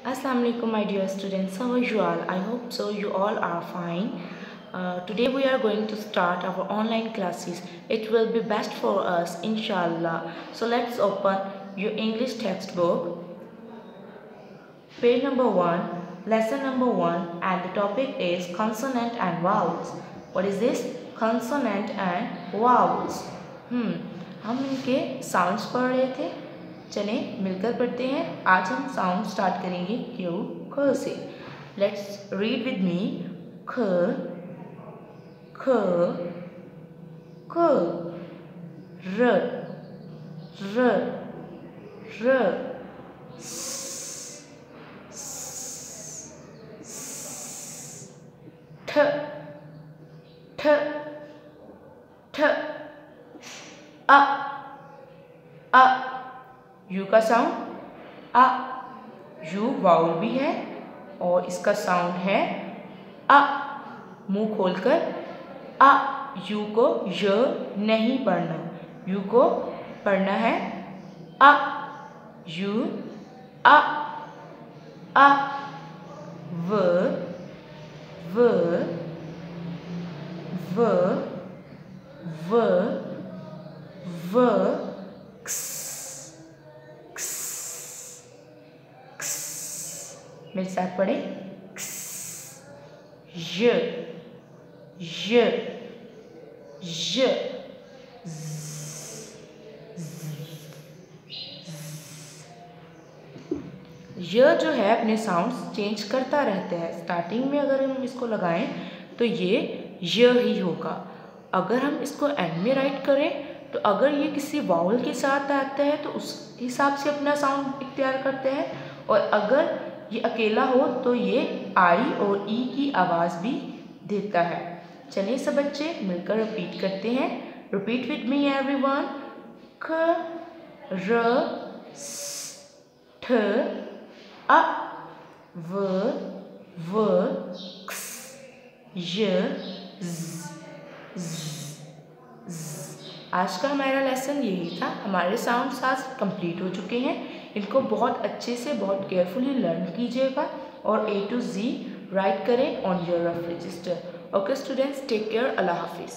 Assalamu alaikum my dear students, how are you all? I hope so you all are fine. Today we are going to start our online classes. It will be best for us inshallah. So let's open your English textbook. Page number 1, lesson number 1, and the topic is consonant and vowels. What is this? Consonant and vowels. हम इनके sounds पढ़ रहे थे. चले मिलकर पढ़ते हैं. आज हम साउंड स्टार्ट करेंगे क्यू ख से. Let's read with me. ख ख ख र र र ठ ठ ठ अ यू का साउंड अ. यू वाउल भी है और इसका साउंड है अ. मुंह खोलकर अ. यू को य नहीं पढ़ना, यू को पढ़ना है अ. यू अ अ. व व व व व मेरे साथ पढ़े. य य य य जो है अपने साउंड्स चेंज करता रहता है. स्टार्टिंग में अगर हम इसको लगाएं तो ये य ही होगा. अगर हम इसको एंड में राइट करें तो अगर ये किसी वाउल के साथ आता है तो उस हिसाब से अपना साउंड इख्तियार करते हैं, और अगर ये अकेला हो तो ये आई और ई की आवाज़ भी देता है. चलिए सब बच्चे मिलकर रिपीट करते हैं. Repeat with me everyone. ख र स ठ अ व व क्स य ज. आज का हमारा लेसन यही था. हमारे साउंड्स आज कंप्लीट हो चुके हैं. इनको बहुत अच्छे से बहुत केयरफुली लर्न कीजिएगा और A to Z राइट करें on your rough register. Okay students, take care. अल्लाह हाफिज़.